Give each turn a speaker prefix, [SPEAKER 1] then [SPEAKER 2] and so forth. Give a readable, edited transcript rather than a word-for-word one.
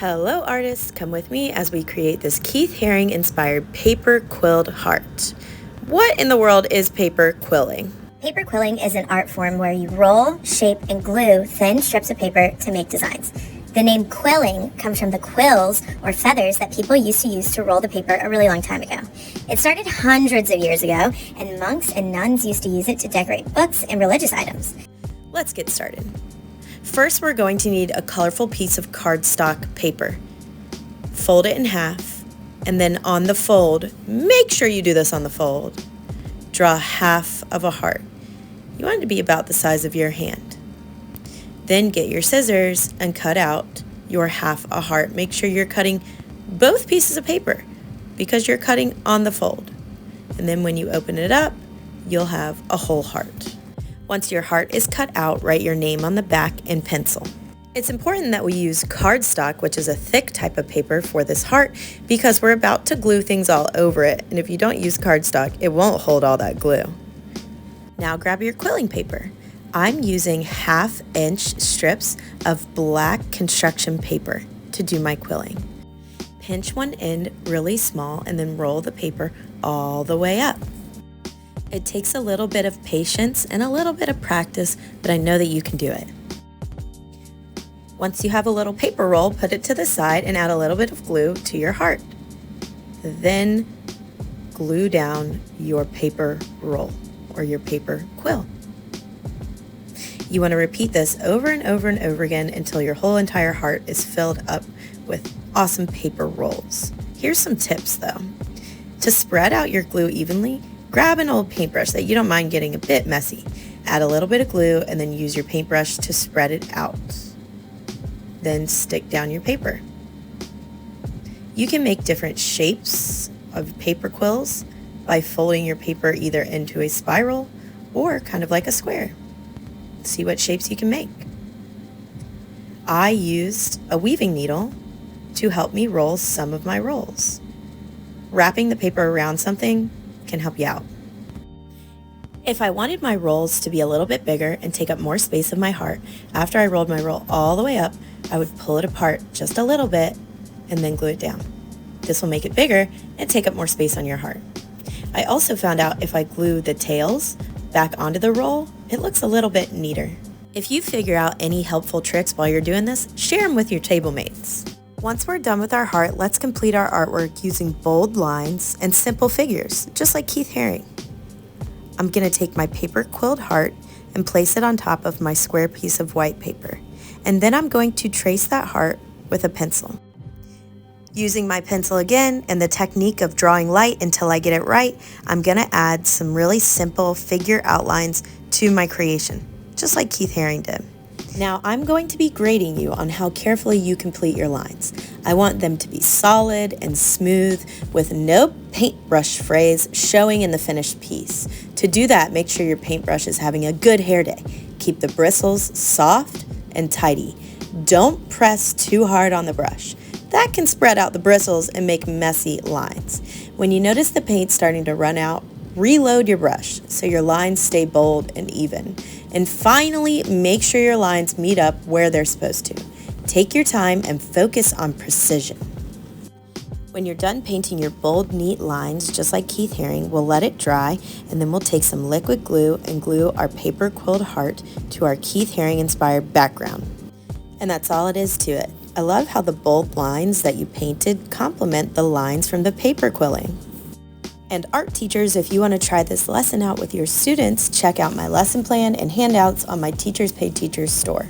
[SPEAKER 1] Hello artists, come with me as we create this Keith Haring inspired paper quilled heart. What in the world is paper quilling?
[SPEAKER 2] Paper quilling is an art form where you roll, shape, and glue thin strips of paper to make designs. The name quilling comes from the quills or feathers that people used to use to roll the paper a really long time ago. It started hundreds of years ago, and monks and nuns used to use it to decorate books and religious items.
[SPEAKER 1] Let's get started. First, we're going to need a colorful piece of cardstock paper. Fold it in half, and then on the fold, make sure you do this on the fold, draw half of a heart. You want it to be about the size of your hand. Then get your scissors and cut out your half a heart. Make sure you're cutting both pieces of paper because you're cutting on the fold. And then when you open it up, you'll have a whole heart. Once your heart is cut out, write your name on the back in pencil. It's important that we use cardstock, which is a thick type of paper for this heart, because we're about to glue things all over it, and if you don't use cardstock, it won't hold all that glue. Now grab your quilling paper. I'm using 1/2-inch strips of black construction paper to do my quilling. Pinch one end really small and then roll the paper all the way up. It takes a little bit of patience and a little bit of practice, but I know that you can do it. Once you have a little paper roll, put it to the side and add a little bit of glue to your heart. Then glue down your paper roll or your paper quill. You want to repeat this over and over and over again until your whole entire heart is filled up with awesome paper rolls. Here's some tips though. To spread out your glue evenly, grab an old paintbrush that you don't mind getting a bit messy. Add a little bit of glue and then use your paintbrush to spread it out. Then stick down your paper. You can make different shapes of paper quills by folding your paper either into a spiral or kind of like a square. See what shapes you can make. I used a weaving needle to help me roll some of my rolls. Wrapping the paper around something can help you out. If I wanted my rolls to be a little bit bigger and take up more space of my heart, after I rolled my roll all the way up, I would pull it apart just a little bit and then glue it down. This will make it bigger and take up more space on your heart. I also found out if I glue the tails back onto the roll, it looks a little bit neater. If you figure out any helpful tricks while you're doing this, share them with your table mates. Once we're done with our heart, let's complete our artwork using bold lines and simple figures, just like Keith Haring. I'm going to take my paper quilled heart and place it on top of my square piece of white paper. And then I'm going to trace that heart with a pencil. Using my pencil again and the technique of drawing light until I get it right, I'm going to add some really simple figure outlines to my creation, just like Keith Haring did. Now I'm going to be grading you on how carefully you complete your lines. I want them to be solid and smooth with no paintbrush frays showing in the finished piece. To do that, make sure your paintbrush is having a good hair day. Keep the bristles soft and tidy. Don't press too hard on the brush. That can spread out the bristles and make messy lines. When you notice the paint starting to run out, reload your brush so your lines stay bold and even. And finally, make sure your lines meet up where they're supposed to. Take your time and focus on precision. When you're done painting your bold, neat lines, just like Keith Haring, we'll let it dry, and then we'll take some liquid glue and glue our paper quilled heart to our Keith Haring inspired background. And that's all it is to it. I love how the bold lines that you painted complement the lines from the paper quilling. And art teachers, if you want to try this lesson out with your students, check out my lesson plan and handouts on my Teachers Pay Teachers store.